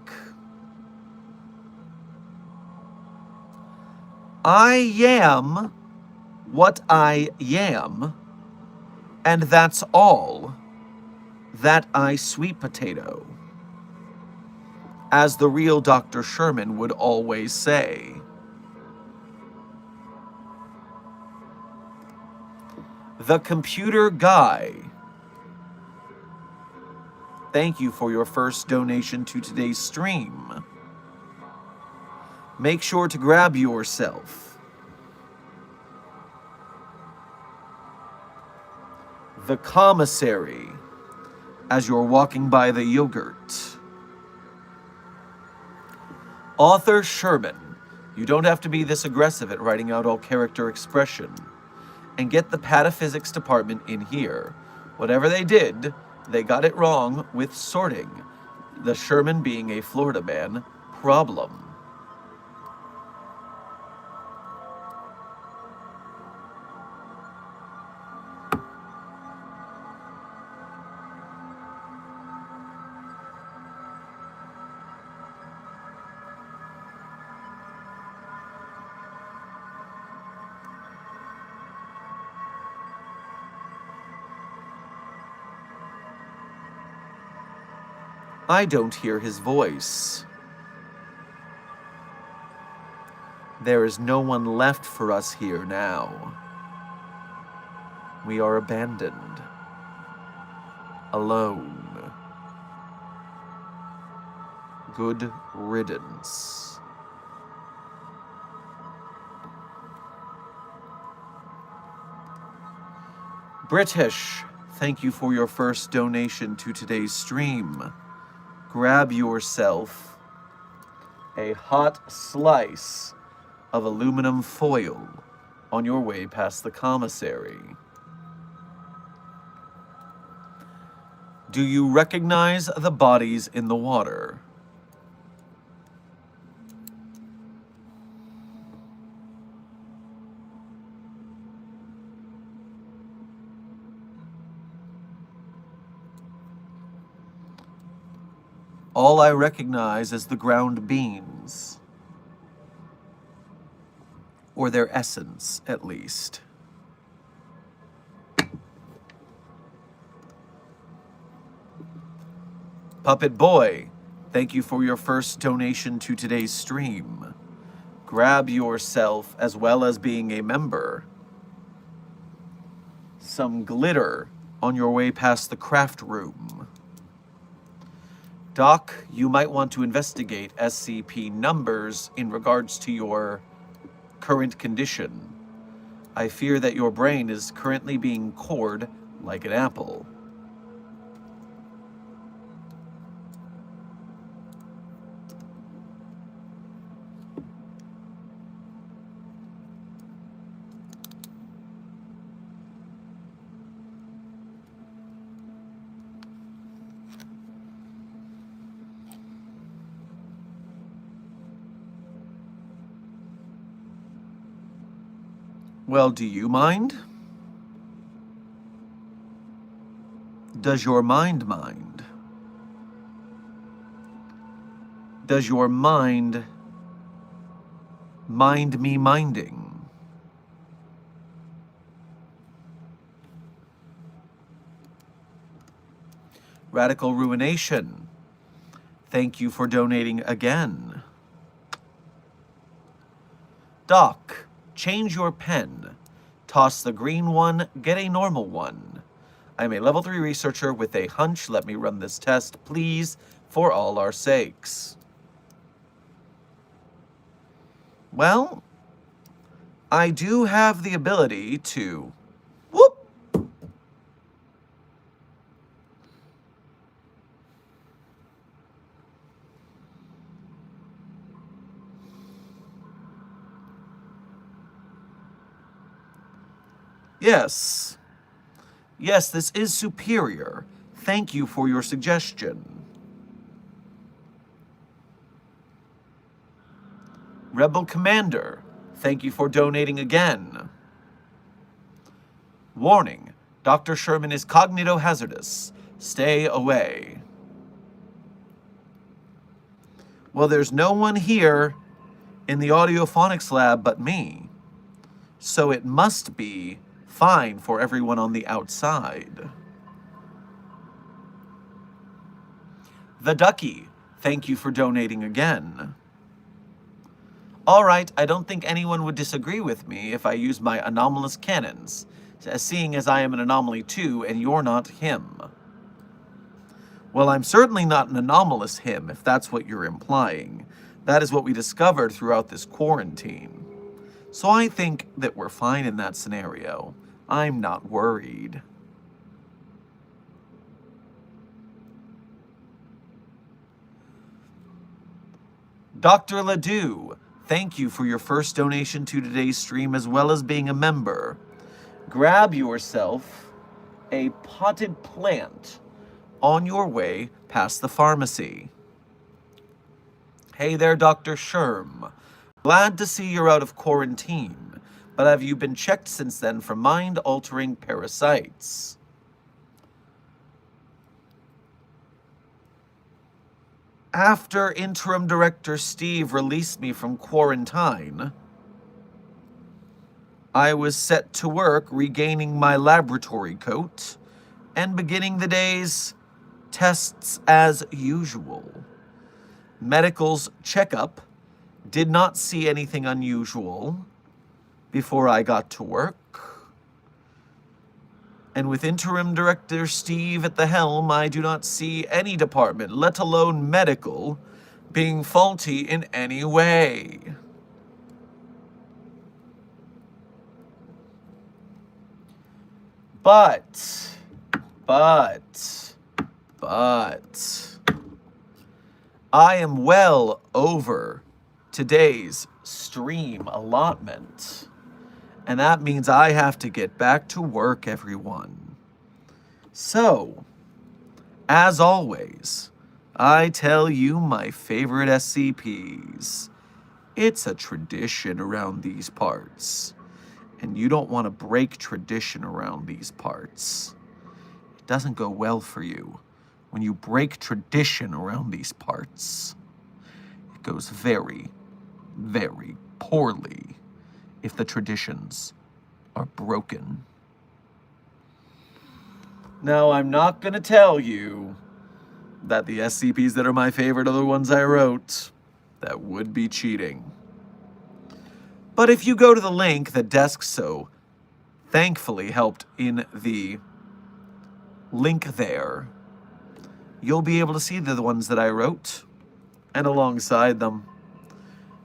I am what I am, and that's all that I sweet potato, as the real Dr. Sherman would always say. The Computer Guy, thank you for your first donation to today's stream. Make sure to grab yourself. The Commissary, as you're walking by the yogurt. Author Sherman, you don't have to be this aggressive at writing out all character expression. And get the pataphysics department in here. Whatever they did, they got it wrong with sorting. The Sherman being a Florida man problem. I don't hear his voice. There is no one left for us here now. We are abandoned. alone. Good riddance. British, thank you for your first donation to today's stream. Grab yourself a hot slice of aluminum foil on your way past the commissary. Do you recognize the bodies in the water? All I recognize is the ground beans, or their essence, at least. Puppet Boy, thank you for your first donation to today's stream. Grab yourself, as well as being a member, some glitter on your way past the craft room. Doc, you might want to investigate SCP numbers in regards to your current condition. I fear that your brain is currently being cored like an apple. Well, do you mind? Does your mind mind? Does your mind me minding? Radical Ruination, thank you for donating again. Doc, change your pen. Toss the green one, get a normal one. I'm a level 3 researcher with a hunch. Let me run this test, please, for all our sakes. Well, I do have the ability to... Whoop! Yes. Yes, this is superior. Thank you for your suggestion. Rebel Commander, thank you for donating again. Warning, Dr. Sherman is cognitohazardous. Stay away. Well, there's no one here in the audiophonics lab but me, so it must be fine for everyone on the outside. The Ducky, thank you for donating again. All right, I don't think anyone would disagree with me if I use my anomalous cannons, seeing as I am an anomaly too and you're not him. Well, I'm certainly not an anomalous him, if that's what you're implying. That is what we discovered throughout this quarantine. So I think that we're fine in that scenario. I'm not worried. Dr. Ledoux, thank you for your first donation to today's stream as well as being a member. Grab yourself a potted plant on your way past the pharmacy. Hey there, Dr. Sherm. Glad to see you're out of quarantine, but have you been checked since then for mind-altering parasites? After Interim Director Steve released me from quarantine, I was set to work regaining my laboratory coat and beginning the day's tests as usual. Medical's checkup did not see anything unusual before I got to work. And with interim director Steve at the helm, I do not see any department, let alone medical, being faulty in any way. But, I am well over today's stream allotment. And that means I have to get back to work, everyone. So, as always, I tell you my favorite SCPs. It's a tradition around these parts. And you don't want to break tradition around these parts. It doesn't go well for you when you break tradition around these parts. It goes very, very poorly if the traditions are broken. Now, I'm not going to tell you that the SCPs that are my favorite are the ones I wrote. That would be cheating. But if you go to the link that DeskSo thankfully helped in the link there, you'll be able to see the ones that I wrote. And alongside them,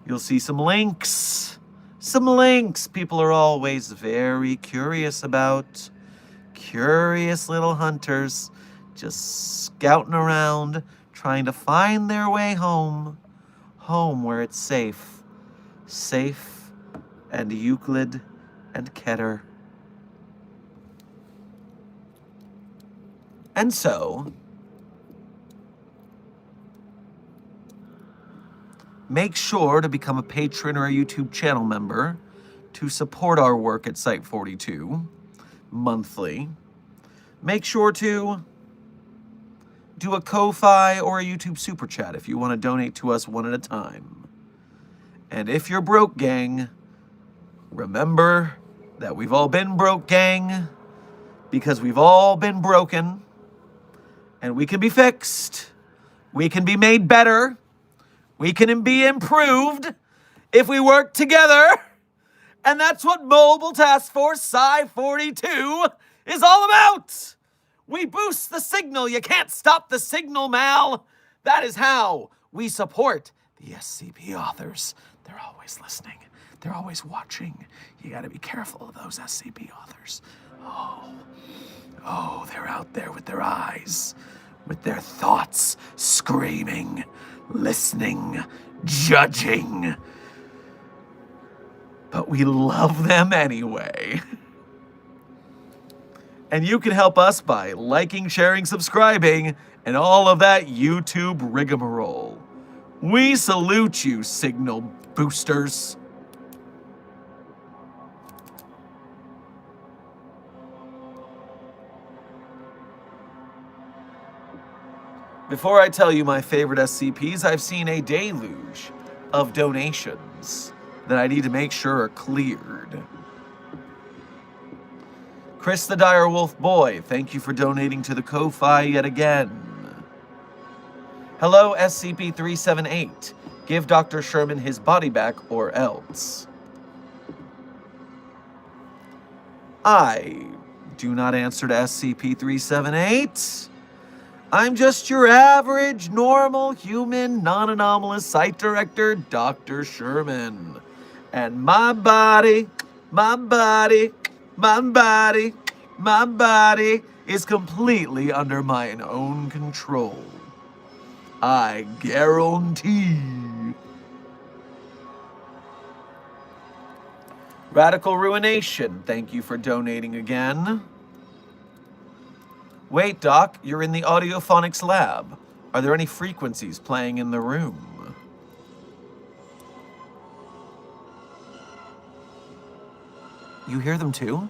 you'll see some links. Some links people are always very curious about. Curious little hunters just scouting around, trying to find their way home. Home where it's safe. Safe and Euclid and Keter. And so, make sure to become a patron or a YouTube channel member to support our work at Site 42 monthly. Make sure to do a Ko-Fi or a YouTube Super Chat if you want to donate to us one at a time. And if you're broke, gang, remember that we've all been broke, gang, because we've all been broken, and we can be fixed. We can be made better. We can be improved if we work together. And that's what Mobile Task Force Psi 42 is all about. We boost the signal. You can't stop the signal, Mal. That is how we support the SCP authors. They're always listening. They're always watching. You gotta be careful of those SCP authors. Oh, they're out there with their eyes, with their thoughts screaming, listening, judging. But we love them anyway. And you can help us by liking, sharing, subscribing, and all of that YouTube rigmarole. We salute you, signal boosters. Before I tell you my favorite SCPs, I've seen a deluge of donations that I need to make sure are cleared. Chris the Direwolf Boy, thank you for donating to the Ko-Fi yet again. Hello, SCP-378. Give Dr. Sherman his body back or else. I do not answer to SCP-378. I'm just your average, normal, human, non-anomalous site director, Dr. Sherman. And my body is completely under my own control. I guarantee. Radical Ruination, thank you for donating again. Wait, Doc, you're in the audiophonics lab. Are there any frequencies playing in the room? You hear them too?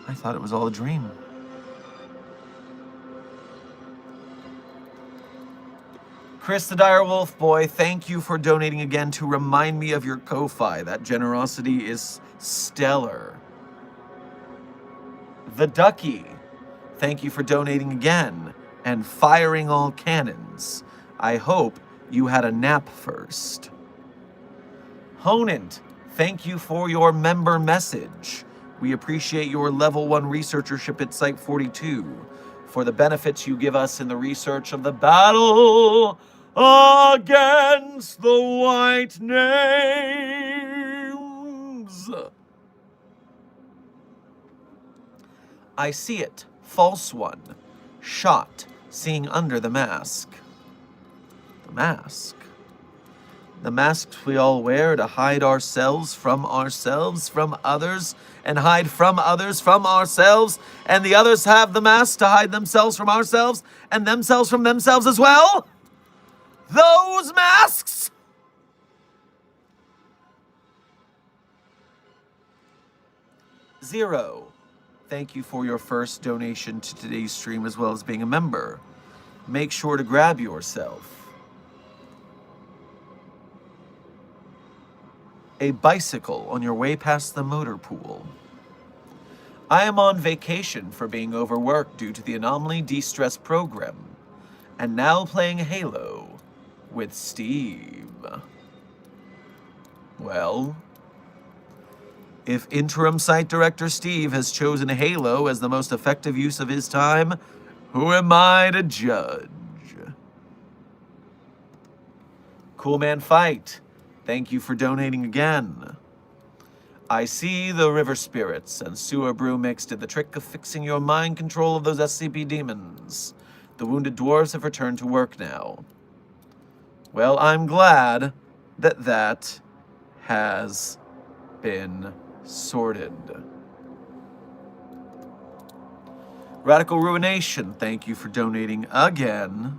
I thought it was all a dream. Chris the Direwolf Boy, thank you for donating again to remind me of your Ko-Fi. That generosity is stellar. The Ducky, thank you for donating again and firing all cannons. I hope you had a nap first. Honent, thank you for your member message. We appreciate your level 1 researchership at Site 42 for the benefits you give us in the research of the battle against the white names. I see it. False one. Shot. Seeing under the mask. The mask. The masks we all wear to hide ourselves, from others, and hide from others from ourselves, and the others have the mask to hide themselves from ourselves, and themselves from themselves as well? Those masks? Zero. Thank you for your first donation to today's stream as well as being a member. Make sure to grab yourself a bicycle on your way past the motor pool. I am on vacation for being overworked due to the Anomaly De-Stress program, and now playing Halo with Steve. Well, if interim site director Steve has chosen Halo as the most effective use of his time, who am I to judge? Cool Man Fight, thank you for donating again. I see the river spirits and sewer brew mix did the trick of fixing your mind control of those SCP demons. The wounded dwarves have returned to work now. Well, I'm glad that that has been sorted. Radical Ruination, thank you for donating again.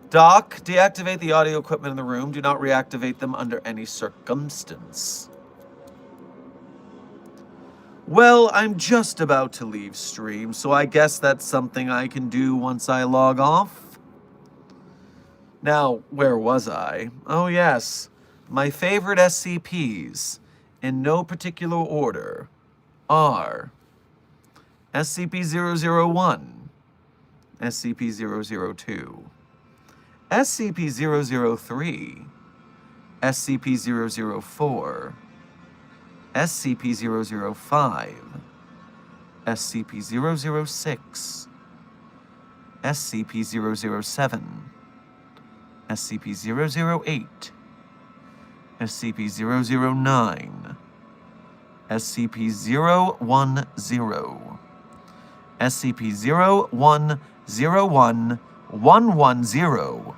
Doc, deactivate the audio equipment in the room. Do not reactivate them under any circumstance. Well, I'm just about to leave stream, so I guess that's something I can do once I log off. Now, where was I? Oh yes, my favorite SCPs, in no particular order, are SCP-001, SCP-002, SCP-003, SCP-004, SCP-005, SCP-006, SCP-007, SCP-008, SCP-009, SCP-010, SCP-0101, 110,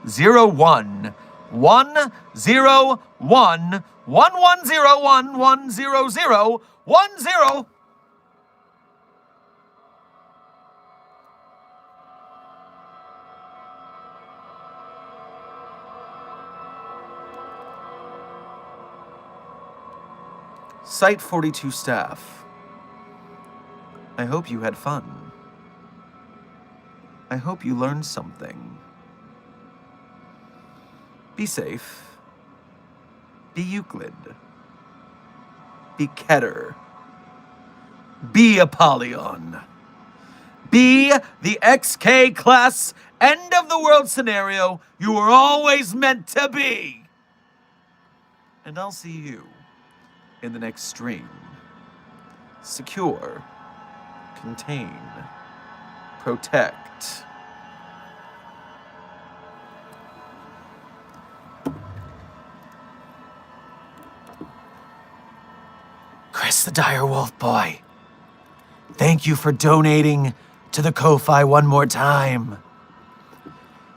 01, 101, 1101, 100, 10. Site 42 staff, I hope you had fun. I hope you learned something. Be safe. Be Euclid. Be Keter. Be Apollyon. Be the XK class end of the world scenario you were always meant to be. And I'll see you in the next stream. Secure. Contain. Protect. Chris the Direwolf Boy, thank you for donating to the Ko-Fi one more time.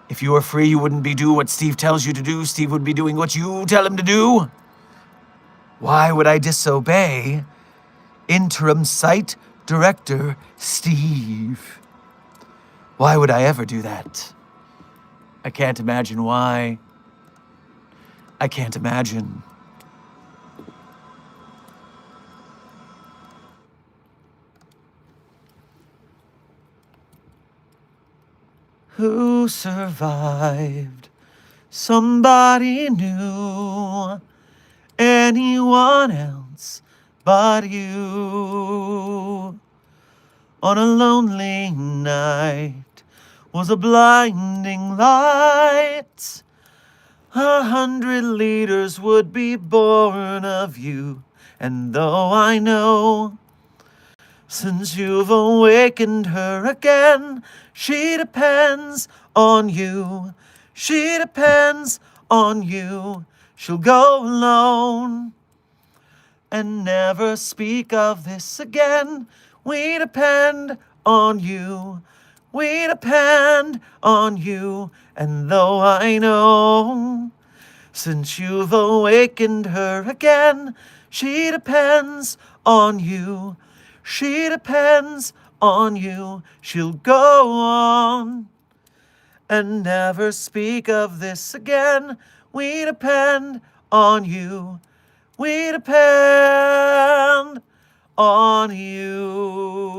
If you were free, you wouldn't be doing what Steve tells you to do. Steve would be doing what you tell him to do. Why would I disobey interim site director Steve? Why would I ever do that? I can't imagine why. I can't imagine. Who survived? Somebody new. Anyone else but you. On a lonely night was a blinding light. 100 liters would be born of you. And though I know, since you've awakened her again, she depends on you. She depends on you. She'll go alone and never speak of this again. We depend on you. We depend on you. And though I know, since you've awakened her again, she depends on you. She depends on you. She'll go on and never speak of this again. We depend on you. We depend on you.